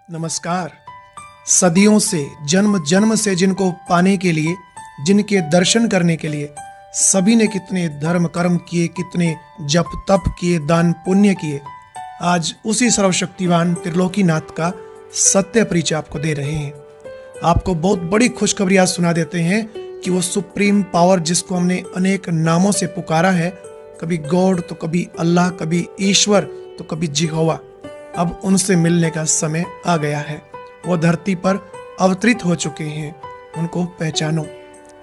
नमस्कार। सदियों से, जन्म जन्म से जिनको पाने के लिए, जिनके दर्शन करने के लिए सभी ने कितने धर्म कर्म किए, कितने जप तप किए, दान पुण्य किए, आज उसी सर्वशक्तिवान त्रिलोकीनाथ का सत्य परिचय आपको दे रहे हैं। आपको बहुत बड़ी खुशखबरी आज सुना देते हैं कि वो सुप्रीम पावर जिसको हमने अनेक नामों से पुकारा है, कभी गॉड तो कभी अल्लाह, कभी ईश्वर तो कभी जिहोवा, अब उनसे मिलने का समय आ गया है। वो धरती पर अवतरित हो चुके हैं, उनको पहचानो,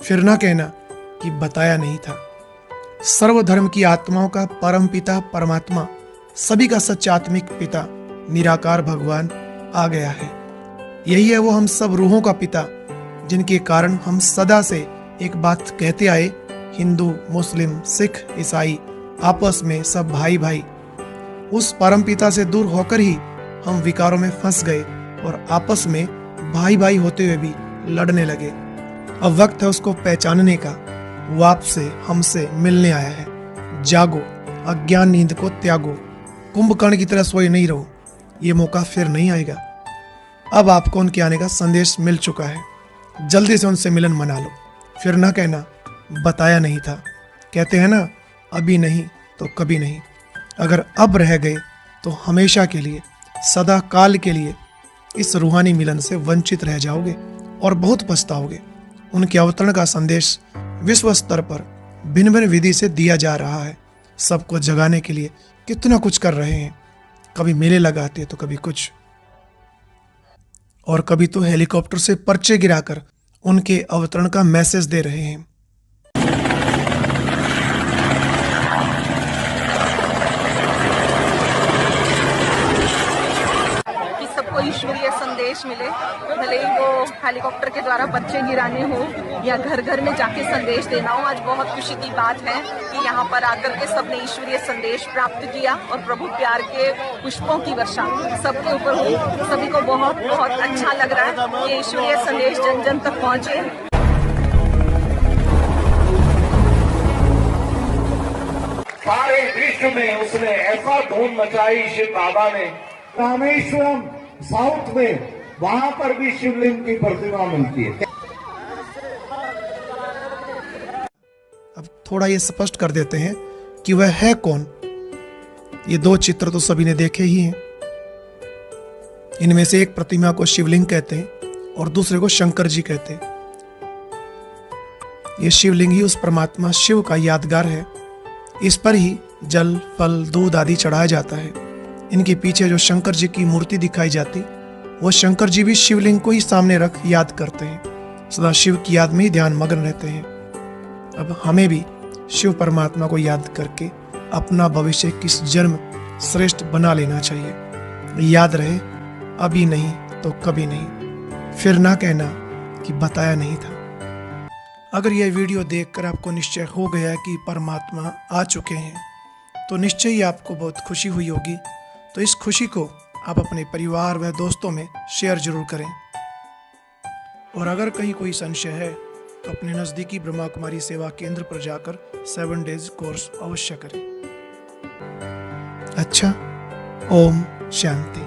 फिर ना कहना कि बताया नहीं था। सर्वधर्म की आत्माओं का परम पिता परमात्मा, सभी का सच्चात्मिक पिता निराकार भगवान आ गया है। यही है वो हम सब रूहों का पिता, जिनके कारण हम सदा से एक बात कहते आए, हिंदू मुस्लिम सिख ईसाई आपस में सब भाई भाई। उस परम पिता से दूर होकर ही हम विकारों में फंस गए और आपस में भाई भाई होते हुए भी लड़ने लगे। अब वक्त है उसको पहचानने का। वो आपसे हमसे मिलने आया है। जागो, अज्ञान नींद को त्यागो, कुंभकर्ण की तरह सोए नहीं रहो, ये मौका फिर नहीं आएगा। अब आपको उनके आने का संदेश मिल चुका है। जल्दी से उनसे मिलन मना लो, फिर ना कहना बताया नहीं था। कहते हैं ना, अभी नहीं तो कभी नहीं। अगर अब रह गए तो हमेशा के लिए, सदा काल के लिए इस रूहानी मिलन से वंचित रह जाओगे और बहुत पछताओगे। उनके अवतरण का संदेश विश्व स्तर पर भिन्न भिन्न विधि से दिया जा रहा है। सबको जगाने के लिए कितना कुछ कर रहे हैं। कभी मेले लगाते तो कभी कुछ, और कभी तो हेलीकॉप्टर से पर्चे गिराकर उनके अवतरण का मैसेज दे रहे हैं। ईश्वरीय संदेश मिले, भले ही वो हेलीकॉप्टर के द्वारा बच्चे गिराने हो या घर घर में जाके संदेश देना हो। आज बहुत खुशी की बात है कि यहाँ पर आकर के सबने ईश्वरीय संदेश प्राप्त किया और प्रभु प्यार के पुष्पों की वर्षा सबके ऊपर हुई। सभी को बहुत बहुत अच्छा लग रहा है कि ईश्वरीय संदेश जन जन तक पहुँचे। सारे विश्व में उसने ऐसा धूम मचाई शिव बाबा ने। रामेश्वरम साउथ में, वहां पर भी शिवलिंग की प्रतिमा मिलती है। अब थोड़ा ये स्पष्ट कर देते हैं कि वह है कौन। ये दो चित्र तो सभी ने देखे ही हैं। इनमें से एक प्रतिमा को शिवलिंग कहते हैं और दूसरे को शंकर जी कहते हैं। ये शिवलिंग ही उस परमात्मा शिव का यादगार है। इस पर ही जल फल दूध आदि चढ़ाया जाता है। इनके पीछे जो शंकर जी की मूर्ति दिखाई जाती, वो शंकर जी भी शिवलिंग को ही सामने रख याद करते हैं, सदा शिव की याद में ही ध्यान मग्न रहते हैं। अब हमें भी शिव परमात्मा को याद करके अपना भविष्य किस जन्म श्रेष्ठ बना लेना चाहिए। याद रहे, अभी नहीं तो कभी नहीं, फिर ना कहना कि बताया नहीं था। अगर यह वीडियो देखकर आपको निश्चय हो गया कि परमात्मा आ चुके हैं, तो निश्चय ही आपको बहुत खुशी हुई होगी। तो इस खुशी को आप अपने परिवार व दोस्तों में शेयर जरूर करें। और अगर कहीं कोई संशय है तो अपने नज़दीकी ब्रह्मा कुमारी सेवा केंद्र पर जाकर 7 डेज कोर्स अवश्य करें। अच्छा, ओम शांति।